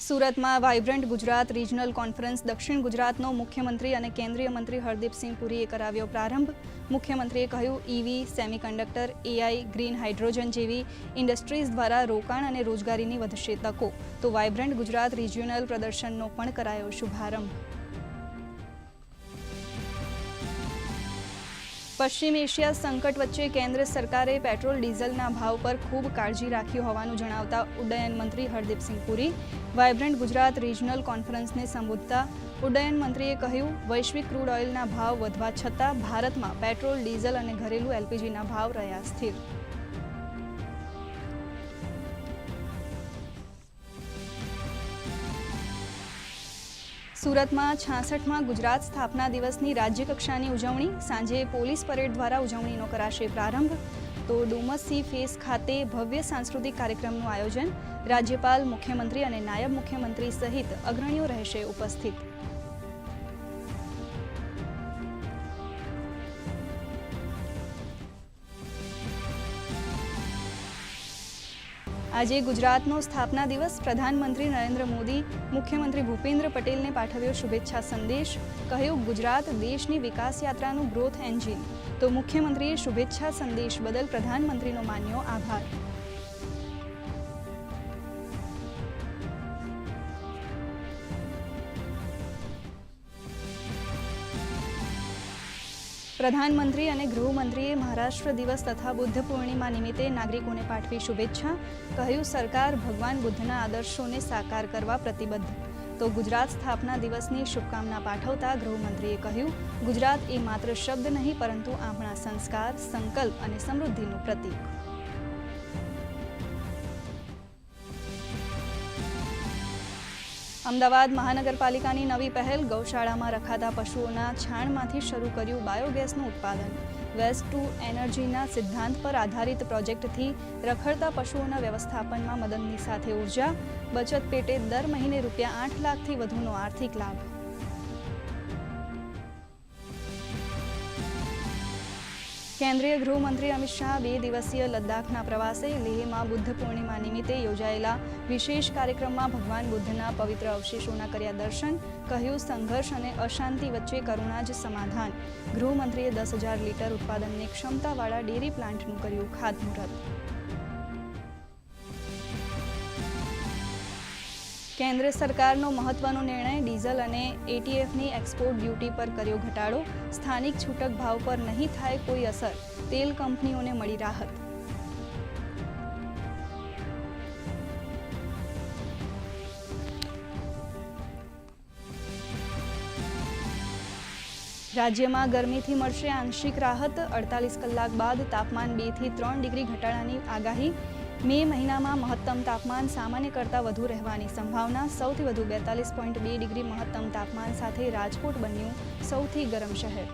સુરતમાં vibrant Gujarat regional conference દક્ષિણ ગુજરાતનો મુખ્યમંત્રી અને કેન્દ્રીય મંત્રી હરદીપસિંહ પુરીએ કરાવ્યો પ્રારંભ। મુખ્યમંત્રીએ કહ્યું, EV, semiconductor, AI, green hydrogen જેવી ઇન્ડસ્ટ્રીઝ દ્વારા રોકાણ અને રોજગારીની વધશે તકો। તો વાઇબ્રન્ટ ગુજરાત રિજિયોનલ પ્રદર્શનનો પણ કરાયો શુભારંભ। પશ્ચિમ એશિયા સંકટ વચ્ચે કેન્દ્ર સરકારે પેટ્રોલ ડીઝલના ભાવ પર ખૂબ કાળજી રાખી હોવાનું જણાવતા ઉડ્ડયન મંત્રી હરદીપસિંહ પુરી વાઇબ્રન્ટ ગુજરાત રિજનલ કોન્ફરન્સને સંબોધતા ઉડ્ડયન મંત્રીએ કહ્યું, વૈશ્વિક ક્રૂડ ઓઇલના ભાવ વધવા છતાં ભારતમાં પેટ્રોલ, ડીઝલ અને ઘરેલું એલપીજીના ભાવ રહ્યા સ્થિર। સુરતમાં 66માં ગુજરાત સ્થાપના દિવસની રાજ્યકક્ષાની ઉજવણી સાંજે પોલીસ પરેડ દ્વારા ઉજવણીનો કરાશે પ્રારંભ। તો ડુમસ સી ફેસ ખાતે ભવ્ય સાંસ્કૃતિક કાર્યક્રમનું આયોજન। રાજ્યપાલ, મુખ્યમંત્રી અને નાયબ મુખ્યમંત્રી સહિત અગ્રણીઓ રહેશે ઉપસ્થિત। આજે ગુજરાતનો સ્થાપના દિવસ। પ્રધાનમંત્રી નરેન્દ્ર મોદી મુખ્યમંત્રી ભૂપેન્દ્ર પટેલને પાઠવ્યો શુભેચ્છા સંદેશ। કહ્યું, ગુજરાત દેશની વિકાસ યાત્રાનું ગ્રોથ એન્જિન। તો મુખ્યમંત્રીએ શુભેચ્છા સંદેશ બદલ પ્રધાનમંત્રીનો માન્યો આભાર। પ્રધાનમંત્રી અને ગૃહમંત્રીએ મહારાષ્ટ્ર દિવસ તથા બુદ્ધ પૂર્ણિમા નિમિત્તે નાગરિકોને પાઠવી શુભેચ્છા। કહ્યું, સરકાર ભગવાન બુદ્ધના આદર્શોને સાકાર કરવા પ્રતિબદ્ધ। તો ગુજરાત સ્થાપના દિવસની શુભકામના પાઠવતા ગૃહમંત્રીએ કહ્યું, ગુજરાત એ માત્ર શબ્દ નહીં પરંતુ આપણા સંસ્કાર, સંકલ્પ અને સમૃદ્ધિનું પ્રતીક। અમદાવાદ મહાનગરપાલિકાની નવી પહેલ, ગૌશાળામાં રખાતા પશુઓના છાણમાંથી શરૂ કર્યું બાયોગેસનું ઉત્પાદન। વેસ્ટ ટુ એનર્જીના સિદ્ધાંત પર આધારિત પ્રોજેક્ટથી રખડતા પશુઓના વ્યવસ્થાપનમાં મદદની સાથે ઉર્જા બચત પેટે દર મહિને ₹8 લાખથી વધુનો આર્થિક લાભ। કેન્દ્રીય ગૃહમંત્રી અમિત શાહ 2 દિવસીય લદ્દાખના પ્રવાસે લેહમાં બુદ્ધ પૂર્ણિમા નિમિત્તે યોજાયેલા વિશેષ કાર્યક્રમમાં ભગવાન બુદ્ધના પવિત્ર અવશેષોના કર્યા દર્શન। કહ્યું, સંઘર્ષ અને અશાંતિ વચ્ચે કરુણા જ સમાધાન। ગૃહમંત્રીએ 10,000 લીટર ઉત્પાદનની ક્ષમતાવાળા ડેરી પ્લાન્ટનું કર્યું ખાતમુહૂર્ત। કેન્દ્ર સરકારનો મહત્વનો નિર્ણય, ડીઝલ અને એટીએફની એક્સપોર્ટ ડ્યુટી પર કર્યો ઘટાડો। સ્થાનિક છૂટક ભાવ પર નહીં થાય કોઈ અસર, તેલ કંપનીઓને મળી રાહત। રાજ્યમાં ગરમીથી મળશે આંશિક રાહત। 48 કલાક બાદ તાપમાન 2 થી 3 ડિગ્રી ઘટાડાની આગાહી। મે મહિનામાં મહત્તમ તાપમાન સામાન્ય કરતાં વધુ રહેવાની સંભાવના। સૌથી વધુ 42.2 ડિગ્રી મહત્તમ તાપમાન સાથે રાજકોટ બન્યું સૌથી ગરમ શહેર।